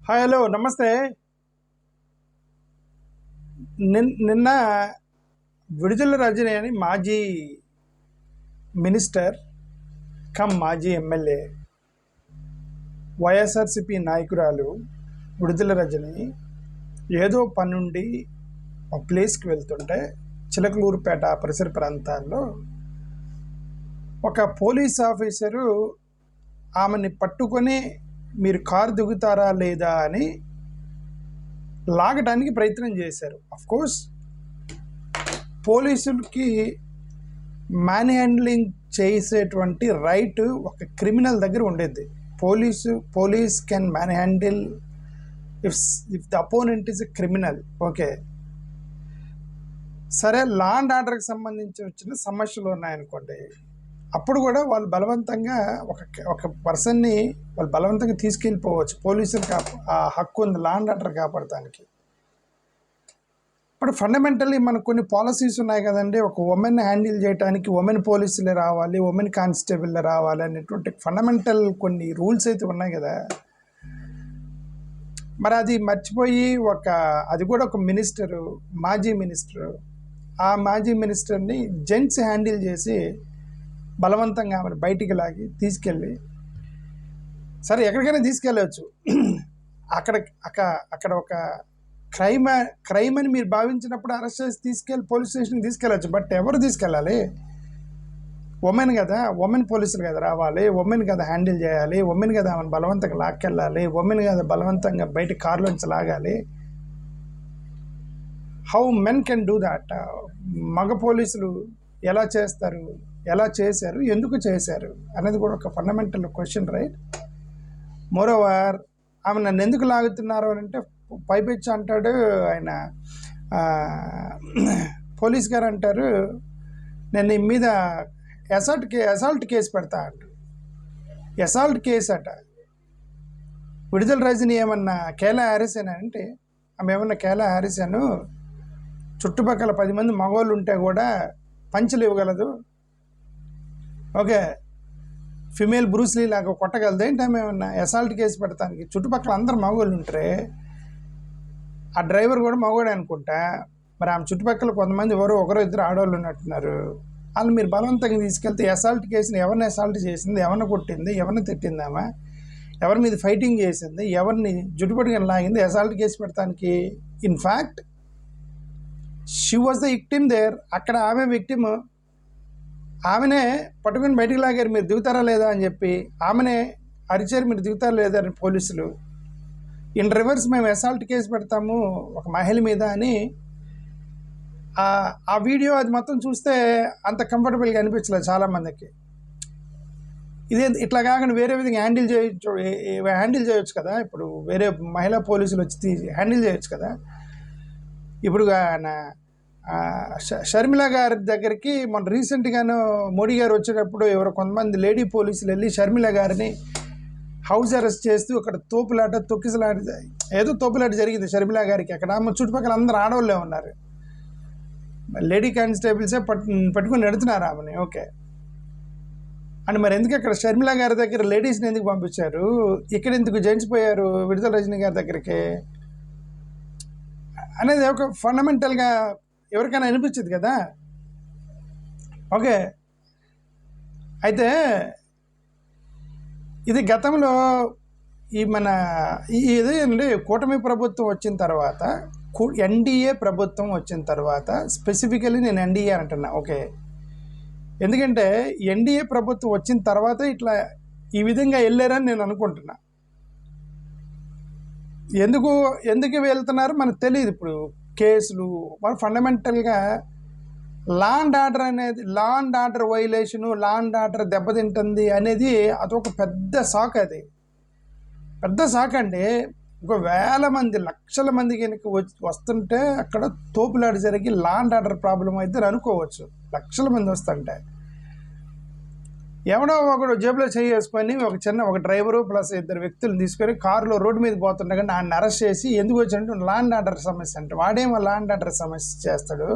Hi hello నమస్తే. నిన్న విడుదల రజని అని మాజీ మినిస్టర్ మాజీ ఎమ్మెల్యే వైఎస్ఆర్సిపి నాయకురాలు విడుదల రజని ఏదో పనుండి ఒక ప్లేస్కి వెళ్తుంటే చిలకలూరుపేట పరిసర ప్రాంతాల్లో ఒక పోలీస్ ఆఫీసరు ఆమెని పట్టుకొని మీరు కారు దిగుతారా లేదా అని లాగడానికి ప్రయత్నం చేశారు. కోర్స్ పోలీసులకి మ్యాన్ హ్యాండ్లింగ్ చేసేటువంటి రైట్ ఒక క్రిమినల్ దగ్గర ఉండేది. Police can man handle if the opponent is a criminal. Okay, సరే, లా అండ్ ఆర్డర్కి సంబంధించి వచ్చిన సమస్యలు ఉన్నాయనుకోండి, అప్పుడు కూడా వాళ్ళు బలవంతంగా ఒక పర్సన్ని వాళ్ళు బలవంతంగా తీసుకెళ్ళిపోవచ్చు. పోలీసులకు ఆ హక్కు ఉంది లా అండ్ ఆర్డర్ కాపాడటానికి. ఇప్పుడు ఫండమెంటల్లీ మనకు కొన్ని పాలసీస్ ఉన్నాయి కదండి. ఒక ఉమెన్ హ్యాండిల్ చేయడానికి ఉమెన్ పోలీసులే రావాలి, ఉమెన్ కానిస్టేబుల్లే రావాలి అనేటువంటి ఫండమెంటల్ కొన్ని రూల్స్ అయితే ఉన్నాయి కదా. మరి అది మర్చిపోయి అది కూడా ఒక మినిస్టరు, మాజీ మినిస్టరు, ఆ మాజీ మినిస్టర్ని జెంట్స్ హ్యాండిల్ చేసి బలవంతంగా ఆమెను బయటికి లాగి తీసుకెళ్ళి, సరే ఎక్కడికైనా తీసుకెళ్ళవచ్చు, అక్కడ ఒక క్రైమ్ అని మీరు భావించినప్పుడు అరెస్ట్ చేసి తీసుకెళ్ళి పోలీస్ స్టేషన్కి తీసుకెళ్ళచ్చు. బట్ ఎవరు తీసుకెళ్ళాలి? ఉమెన్ కదా, ఉమెన్ పోలీసులు కదా రావాలి, ఉమెన్ కదా హ్యాండిల్ చేయాలి, ఉమెన్ కదా ఆమెను బలవంతంగా లాక్కెళ్ళాలి, ఉమెన్ కదా బలవంతంగా బయట కారులోంచి లాగాలి. How men can do that? మగ పోలీసులు ఎలా చేస్తారు, ఎలా చేశారు, ఎందుకు చేశారు అనేది కూడా ఒక ఫండమెంటల్ క్వశ్చన్, రైట్? మోరోవర్, ఆమె నన్ను ఎందుకు లాగుతున్నారు అని అంటే పైపెచ్చి అంటాడు ఆయన, పోలీస్ గారు అంటారు, నేను నీ మీద అసాల్ట్ కేసు పెడతా అంట. అసాల్ట్ కేసు అట. విడుదల రజని ఏమన్నా కేలా హ్యారిసన్ అంటే, ఆమె ఏమన్నా కేలా హ్యారిసన్ చుట్టుపక్కల 10 మంది మగవాళ్ళు ఉంటే కూడా పంచులు ఇవ్వగలదు, ఓకే, ఫిమేల్ బ్రూస్లీ లాగా కొట్టగలదు ఏంటి ఆమె ఏమన్నా అసాల్ట్ కేసు పెడతానికి? చుట్టుపక్కల అందరు మగవాళ్ళు ఉంటారే, ఆ డ్రైవర్ కూడా మగవాడే అనుకుంటా. మరి ఆమె చుట్టుపక్కల కొంతమంది ఒకరో ఇద్దరు ఆడవాళ్ళు ఉన్నట్టున్నారు. వాళ్ళు మీరు బలవంతంగా తీసుకెళ్తే అసాల్ట్ కేసుని ఎవరిని అసాల్ట్ చేసింది, ఎవరిని కొట్టింది, ఎవరిని తిట్టిందామా, ఎవరి మీద ఫైటింగ్ చేసింది, ఎవరిని జుట్టుపట్టుకొని లాగింది అసాల్ట్ కేసు పెడతానికి? In fact she was the victim there. అక్కడ ఆమె విక్టిమ్. ఆమెనే పట్టుకుని బయటికి లాగారు, మీరు దిగుతారా లేదా అని చెప్పి. ఆమెనే అరిచారు, మీరు దిగుతారా లేదా అని పోలీసులు. ఇన్ రివర్స్ మేము అసాల్ట్ కేసు పెడతాము ఒక మహిళ మీద అని. ఆ వీడియో అది మొత్తం చూస్తే అంత కంఫర్టబుల్గా అనిపించలేదు చాలామందికి. ఇట్లా కాకుండా వేరే విధంగా హ్యాండిల్ చేయొచ్చు కదా. ఇప్పుడు వేరే మహిళా పోలీసులు వచ్చి హ్యాండిల్ చేయొచ్చు కదా. ఇప్పుడు షర్మిల గారి దగ్గరికి మొన్న రీసెంట్గాను మోడీ గారు వచ్చేటప్పుడు ఎవరో కొంతమంది లేడీ పోలీసులు వెళ్ళి షర్మిల గారిని హౌస్ అరెస్ట్ చేస్తూ అక్కడ తొక్కిసలాట ఏదో తోపులాట జరిగింది షర్మిల గారికి. అక్కడ చుట్టుపక్కల అందరూ ఆడవాళ్ళే ఉన్నారు, లేడీ కానిస్టేబుల్సే పట్టుకుని నడుతున్నారు ఆమెని. ఓకే, అని మరి ఎందుకు అక్కడ షర్మిల గారి దగ్గర లేడీస్ని ఎందుకు పంపించారు, ఇక్కడ ఎందుకు జెంట్స్ పోయారు విడుదల రజని గారి దగ్గరికి అనేది ఒక ఫండమెంటల్గా ఎవరికైనా అనిపించింది కదా. ఓకే, అయితే ఇది గతంలో ఇదేంటి కూటమి ప్రభుత్వం వచ్చిన తర్వాత, ఎన్డీఏ ప్రభుత్వం వచ్చిన తర్వాత, స్పెసిఫికలీ నేను ఎన్డీఏ అంటున్నా. ఓకే, ఎందుకంటే ఎన్డీఏ ప్రభుత్వం వచ్చిన తర్వాత ఇట్లా ఈ విధంగా వెళ్ళారని నేను అనుకుంటున్నా. ఎందుకు వెళ్తున్నారు మనకు తెలియదు. ఇప్పుడు కేసులు మన ఫండమెంటల్గా law and order violation, law and order దెబ్బతింటుంది అనేది అదొక పెద్ద సాక్. అది పెద్ద సాక్ అండి. ఒక వేల మంది, లక్షల మంది కనుక వస్తుంటే అక్కడ తోపులాట జరిగి లా అండ్ ఆర్డర్ ప్రాబ్లం అయితే అనుకోవచ్చు. లక్షల మంది వస్తుంటే ఎవడో ఒకడు జేబులో చేసుకొని ఒక డ్రైవరు ప్లస్ 2 వ్యక్తులను తీసుకొని కారులో రోడ్డు మీద పోతుండగా ఆయన అరెస్ట్ చేసి ఎందుకు వచ్చినట్టు లా అండ్ ఆర్డర్ సమస్య అంటే, వాడేమో లా అండ్ ఆర్డర్ సమస్య చేస్తాడు,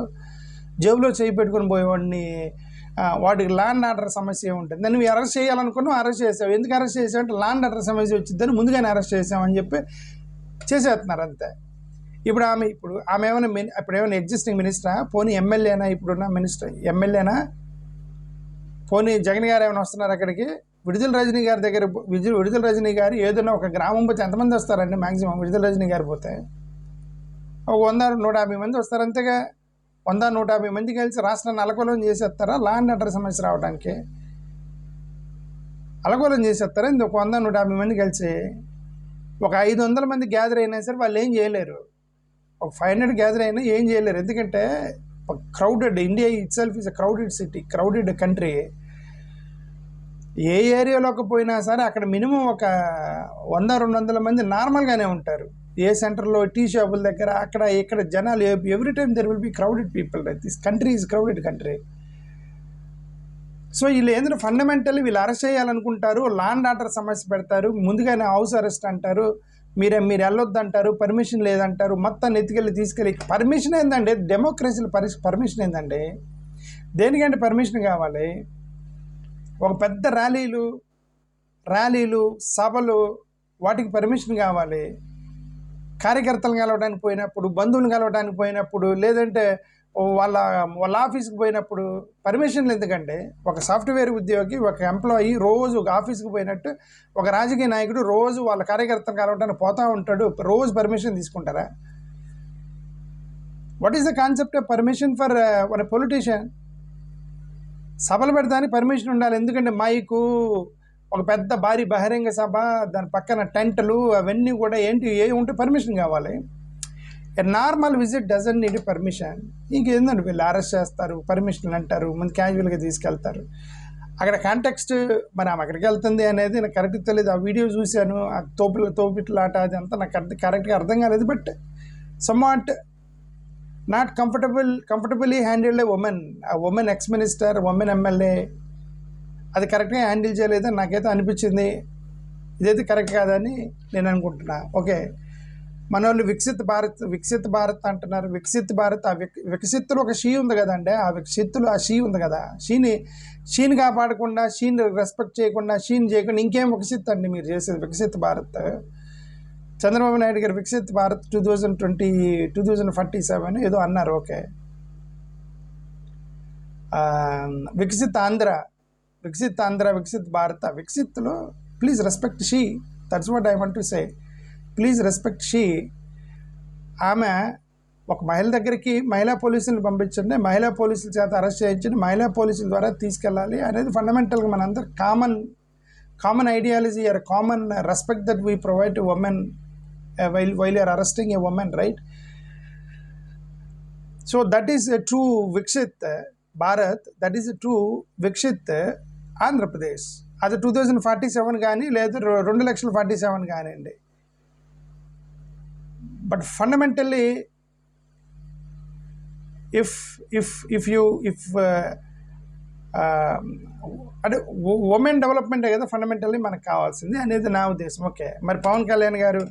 జేబులో చేయి పెట్టుకుని పోయేవాడిని వాడికి లా అండ్ ఆర్డర్ సమస్య ఉంటుంది. నువ్వు అరెస్ట్ చేయాలనుకున్నావు, అరెస్ట్ చేసావు. ఎందుకు అరెస్ట్ చేసావు అంటే లా అండ్ ఆర్డర్ సమస్య వచ్చిందని ముందుగానే అరెస్ట్ చేసామని చెప్పి చేసేస్తున్నారు అంతే. ఇప్పుడు ఆమె ఏమైనా ఎగ్జిస్టింగ్ మినిస్టరా, పోనీ ఎమ్మెల్యేనా, ఇప్పుడున్న మినిస్టర్ ఎమ్మెల్యేనా, పోనీ జగన్ గారు ఏమైనా వస్తున్నారు అక్కడికి? విడుదల రజనీ గారి దగ్గర విడుదల రజనీ గారు ఏదైనా ఒక గ్రామం పోతే ఎంతమంది వస్తారండి? మ్యాక్సిమం విడుదల రజనీ గారు పోతే ఒక 100-150 మంది వస్తారు అంతేగా. 100-150 మంది కలిసి రాష్ట్రాన్ని అలకూలం చేసేస్తారా? లా అండ్ ఆర్డర్ సమస్య రావడానికి అలకూలం చేసేస్తారా? ఇంకొక 100-150 మంది కలిసి ఒక 500 మంది గ్యాదర్ అయినా సరే వాళ్ళు ఏం చేయలేరు. ఒక 500 గ్యాదర్ అయినా ఏం చేయలేరు. ఎందుకంటే crowded, India itself is a crowded city, crowded country. ఏ ఏరియాలోకి పోయినా సరే అక్కడ మినిమం ఒక 100-200 మంది నార్మల్గానే ఉంటారు. ఏ సెంటర్లో, టీ షాపుల దగ్గర, అక్కడ ఇక్కడ జనాలు every time there will be crowded people. This country is crowded country. So వీళ్ళు ఏంటంటే ఫండమెంటల్లీ వీళ్ళు అరెస్ట్ చేయాలనుకుంటారు, లా అండ్ ఆర్డర్ సమస్య పెడతారు, ముందుగానే హౌస్ అరెస్ట్ అంటారు, మీరు వెళ్ళొద్దు అంటారు, పర్మిషన్ లేదంటారు, మొత్తం తీసుకెళ్ళి పర్మిషన్ ఏందండి? డెమోక్రసీలో పర్మిషన్ ఏందండి? దేనికంటే పర్మిషన్ కావాలి? ఒక పెద్ద ర్యాలీలు సభలు వాటికి పర్మిషన్ కావాలి. కార్యకర్తలు కలవడానికి పోయినప్పుడు, బంధువులు కలవడానికి పోయినప్పుడు, లేదంటే వాళ్ళ ఆఫీస్కి పోయినప్పుడు పర్మిషన్లు ఎందుకంటే? ఒక సాఫ్ట్వేర్ ఉద్యోగి, ఒక ఎంప్లాయీ రోజు ఆఫీస్కి పోయినట్టు ఒక రాజకీయ నాయకుడు రోజు వాళ్ళ కార్యకర్తలు కలవడానికి పోతూ ఉంటాడు, రోజు పర్మిషన్ తీసుకుంటారా? What is the concept of permission for one politician? సభలు పెడతానికి పర్మిషన్ ఉండాలి. ఎందుకంటే మైకు, ఒక పెద్ద భారీ బహిరంగ సభ, దాని పక్కన టెంట్లు, అవన్నీ కూడా ఏ ఉంటే పర్మిషన్ కావాలి. A normal visit doesn't need permission. ఇంకేందండి వీళ్ళు అరెస్ట్ చేస్తారు, పర్మిషన్లు అంటారు, ముందు క్యాజువల్గా తీసుకెళ్తారు. అక్కడ కాంటెక్స్ట్ మరి ఆమె అక్కడికి వెళ్తుంది అనేది నాకు కరెక్ట్గా తెలియదు. ఆ వీడియో చూశాను, ఆ తోపిట్లాట అది అంతా నాకు కరెక్ట్గా అర్థం కాలేదు. But somewhat not comfortably handled women ex minister, women MLA అది కరెక్ట్గా హ్యాండిల్ చేయలేదని నాకైతే అనిపించింది. ఇదైతే కరెక్ట్ కాదని నేను అనుకుంటున్నా. ఓకే, మన వాళ్ళు వికసిత్ భారత్ అంటున్నారు. వికసిత్ భారత్, ఆ వికసిత్తులో ఒక షీ ఉంది కదండి. ఆ వికసిత్తులో ఆ షీ ఉంది కదా, షీని కాపాడకుండా, షీని రెస్పెక్ట్ చేయకుండా, షీని చేయకుండా ఇంకేం వికసిత్ అండి మీరు చేసేది? వికసిత్ భారత్ చంద్రబాబు నాయుడు గారు వికసిత్ భారత్ 2047 ఏదో అన్నారు. ఓకే, వికసిత్ ఆంధ్ర, వికసిత్ భారత, వికసిత్లో please respect she. That's what I want to say. Please respect she. ఆమె ఒక మహిళ దగ్గరికి మహిళా పోలీసులను పంపించండి, మహిళా పోలీసుల చేత అరెస్ట్ చేయించండి, మహిళా పోలీసుల ద్వారా తీసుకెళ్ళాలి అనేది ఫండమెంటల్గా మనందరూ common ideology or common respect that we provide to women while you are arresting a woman, right? So that is a true Viksit Bharat, that is a true Viksit Andhra Pradesh. అది 2047 కానీ లేదా 2047 కానివ్వండి. But fundamentally అంటే women డెవలప్మెంటే కదా fundamentally మనకు కావాల్సింది అనేది నా ఉద్దేశం. ఓకే, మరి పవన్ కళ్యాణ్ గారు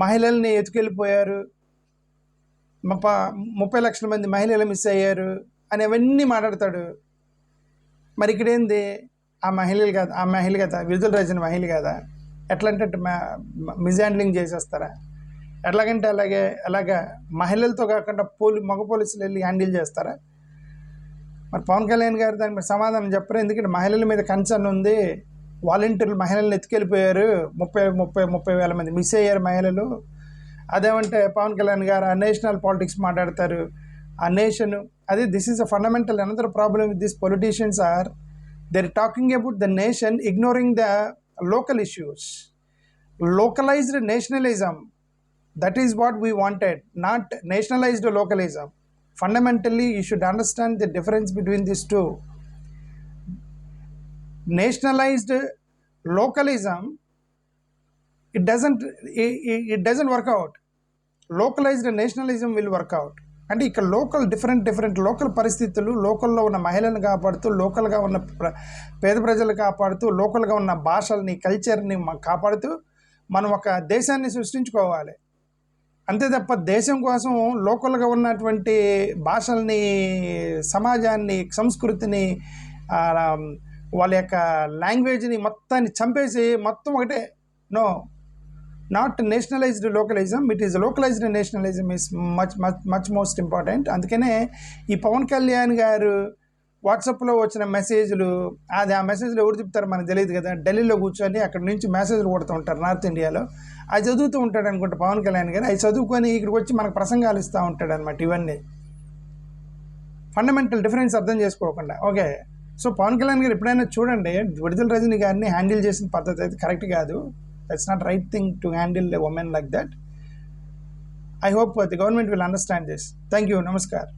మహిళల్ని ఎత్తుకెళ్ళిపోయారు, 30 లక్షల మంది మహిళలు మిస్ అయ్యారు అనేవన్నీ మాట్లాడతాడు. మరి ఇక్కడేంది? ఆ మహిళ కదా విడుదల రజని మహిళ కదా, ఎట్లా అంటే మిస్హ్యాండ్లింగ్ చేసేస్తారా? ఎట్లాగంటే అలాగా మహిళలతో కాకుండా మగ పోలీసులు వెళ్ళి హ్యాండిల్ చేస్తారా? మరి పవన్ కళ్యాణ్ గారు దాని మీద సమాధానం చెప్పరు. ఎందుకంటే మహిళల మీద కన్సర్న్ ఉంది. వాలంటీర్లు మహిళలను ఎత్తుకెళ్ళిపోయారు, 30,000 మంది మిస్ అయ్యారు మహిళలు. అదేమంటే పవన్ కళ్యాణ్ గారు ఆ నేషనల్ పాలిటిక్స్ మాట్లాడతారు. ఆ నేషన్ అదే this is a fundamental another problem with this politicians are they're talking about the nation ignoring the local issues. Localized nationalism, that is what we wanted, not nationalized localism. Fundamentally you should understand the difference between these two. Nationalized localism, it doesn't work out. Localized nationalism will work out. అంటే ఇక్కడ different local పరిస్థితులు, లోకల్లో ఉన్న మహిళలను కాపాడుతూ, లోకల్గా ఉన్న పేద ప్రజలు కాపాడుతూ, లోకల్గా ఉన్న భాషల్ని, కల్చర్ని కాపాడుతూ మనం ఒక దేశాన్ని సృష్టించుకోవాలి. అంతే తప్ప దేశం కోసం లోకల్గా ఉన్నటువంటి భాషల్ని, సమాజాన్ని, సంస్కృతిని, వాళ్ళ యొక్క లాంగ్వేజ్ని మొత్తాన్ని చంపేసి మొత్తం ఒకటే. No, not nationalized localism, it is localized nationalism is much most important. అందుకనే ఈ పవన్ కళ్యాణ్ గారు వాట్సాప్లో వచ్చిన మెసేజ్లు, అది ఆ మెసేజ్లు ఎవరు చెప్తారో మనకు తెలియదు కదా. ఢిల్లీలో కూర్చొని అక్కడ నుంచి మెసేజ్లు కొడుతూ ఉంటారు నార్త్ ఇండియాలో, అది చదువుతూ ఉంటాడు అనుకుంటా పవన్ కళ్యాణ్ గారు. అవి చదువుకొని ఇక్కడికి వచ్చి మనకు ప్రసంగాలు ఇస్తూ ఉంటాడు అనమాట. ఇవన్నీ ఫండమెంటల్ డిఫరెన్స్ అర్థం చేసుకోకుండా. ఓకే, సో పవన్ కళ్యాణ్ గారు ఎప్పుడైనా చూడండి, విడుదల రజనీ గారిని హ్యాండిల్ చేసిన పద్ధతి అయితే కరెక్ట్ కాదు. That's not right thing to handle a women like that. I hope the government will understand this. Thank you. నమస్కారం.